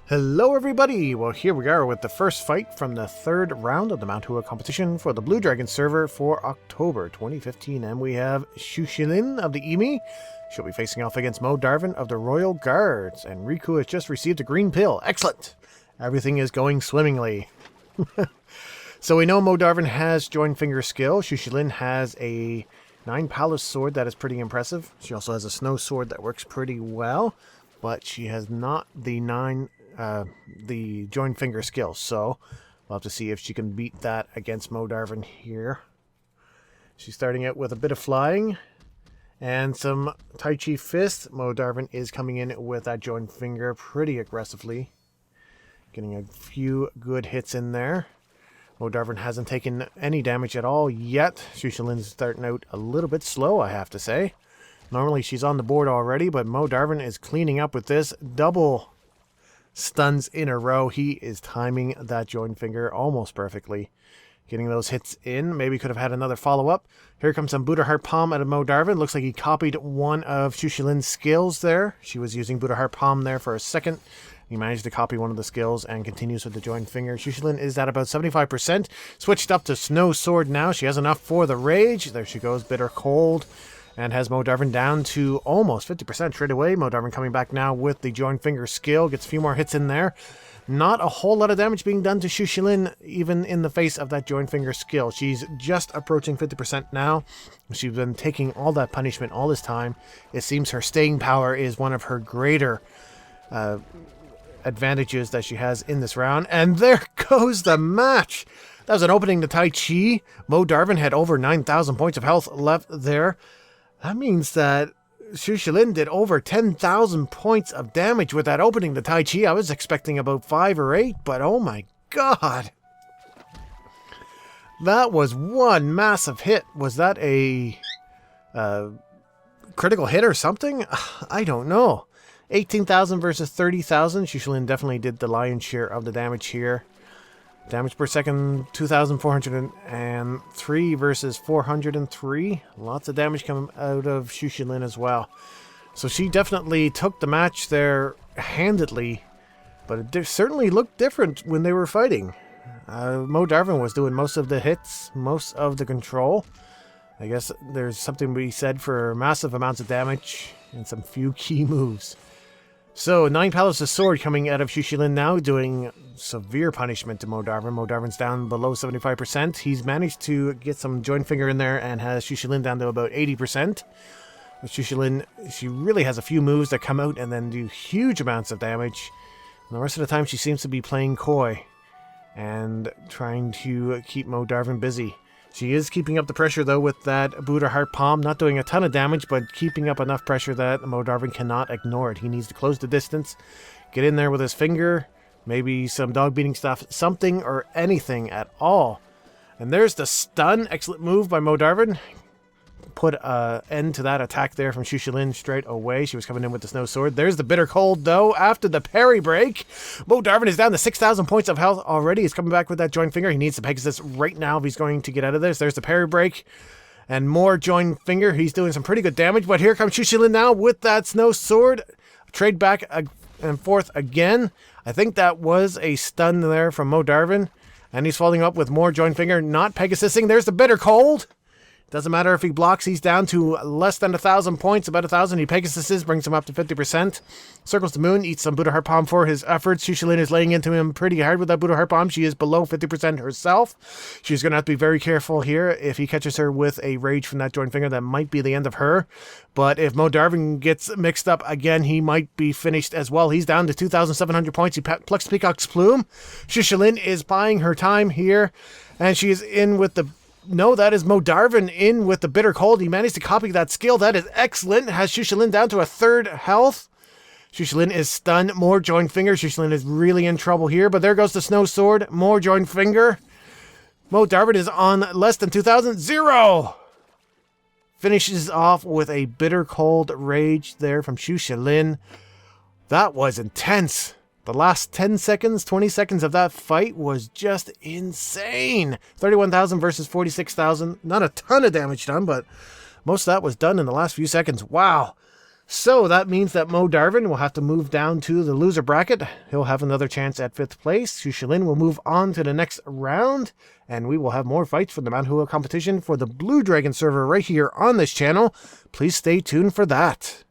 Hello everybody! Well, here we are with the first fight from the third round of the Mount Hua competition for the Blue Dragon server for October 2015. And we have Shuzelin of the Emi. She'll be facing off against MoDarven of the Royal Guards. And Riku has just received a green pill. Excellent! Everything is going swimmingly. So we know MoDarven has joined finger skill. Shuzelin has a 9 palace sword that is pretty impressive. She also has a snow sword that works pretty well. But she has not the the joint finger skill, so we'll have to see if she can beat that against MoDarven here. She's starting out with a bit of flying and some Tai Chi fist. MoDarven is coming in with that joint finger pretty aggressively, getting a few good hits in there. MoDarven hasn't taken any damage at all yet. Shuzelin's starting out a little bit slow, I have to say. Normally she's on the board already, but MoDarven is cleaning up with this. Double stuns in a row. He is timing that joint finger almost perfectly. Getting those hits in. Maybe could have had another follow-up. Here comes some Buddha Heart Palm out of MoDarven. Looks like he copied one of Shuzelin's skills there. She was using Buddha Heart Palm there for a second. He managed to copy one of the skills and continues with the joint finger. Shuzelin is at about 75%. Switched up to Snow Sword now. She has enough for the Rage. There she goes. Bitter Cold. And has MoDarven down to almost 50% straight away. MoDarven coming back now with the joint finger skill. Gets a few more hits in there. Not a whole lot of damage being done to Shuzelin, even in the face of that joint finger skill. She's just approaching 50% now. She's been taking all that punishment all this time. It seems her staying power is one of her greater advantages that she has in this round. And there goes the match. That was an opening to Tai Chi. MoDarven had over 9,000 points of health left there. That means that Shuzelin did over 10,000 points of damage with that opening to Tai Chi. I was expecting about 5 or 8, but oh my god. That was one massive hit. Was that a critical hit or something? I don't know. 18,000 versus 30,000. Shuzelin definitely did the lion's share of the damage here. Damage per second, 2,403 versus 403. Lots of damage coming out of Shuzelin as well. So she definitely took the match there handedly, but it certainly looked different when they were fighting. MoDarven was doing most of the hits, most of the control. I guess there's something to be said for massive amounts of damage and some few key moves. So, 9 Palace of Sword coming out of Shuzelin now, doing severe punishment to MoDarven. MoDarven's down below 75%. He's managed to get some joint finger in there and has Shuzelin down to about 80%. With Shuzelin, she really has a few moves that come out and then do huge amounts of damage. And the rest of the time she seems to be playing coy and trying to keep MoDarven busy. She is keeping up the pressure, though, with that Buddha Heart Palm. Not doing a ton of damage, but keeping up enough pressure that MoDarven cannot ignore it. He needs to close the distance, get in there with his finger, maybe some dog-beating stuff, something or anything at all. And there's the stun. Excellent move by MoDarven. Put an end to that attack there from Shuzelin straight away. She was coming in with the Snow Sword. There's the Bitter Cold, though, after the parry break. MoDarven is down to 6,000 points of health already. He's coming back with that joint finger. He needs the Pegasus right now if he's going to get out of this. There's the parry break. And more joint finger. He's doing some pretty good damage. But here comes Shuzelin now with that Snow Sword. Trade back and forth again. I think that was a stun there from MoDarven. And he's following up with more joint finger. Not Pegasusing. There's the Bitter Cold. Doesn't matter if he blocks, he's down to less than 1,000 points, about 1,000. He Pegasuses, brings him up to 50%. Circles the moon, eats some Buddha Heart Palm for his efforts. Shuzelin is laying into him pretty hard with that Buddha Heart Palm. She is below 50% herself. She's going to have to be very careful here. If he catches her with a rage from that joint finger, that might be the end of her. But if MoDarven gets mixed up again, he might be finished as well. He's down to 2,700 points. He plucks Peacock's Plume. Shuzelin is buying her time here, and she is in with the... No, that is MoDarven in with the Bitter Cold. He managed to copy that skill. That is excellent. Has Shuzelin down to a third health. Shuzelin is stunned. More joint finger. Shuzelin is really in trouble here. But there goes the Snow Sword. More joint finger. MoDarven is on less than 2,000. 0! Finishes off with a Bitter Cold Rage there from Shuzelin. That was intense. The last 10 seconds, 20 seconds of that fight was just insane. 31,000 versus 46,000. Not a ton of damage done, but most of that was done in the last few seconds. Wow. So that means that MoDarven will have to move down to the loser bracket. He'll have another chance at 5th place. Shuzelin will move on to the next round, and we will have more fights for the Mount Hua competition for the Blue Dragon server right here on this channel. Please stay tuned for that.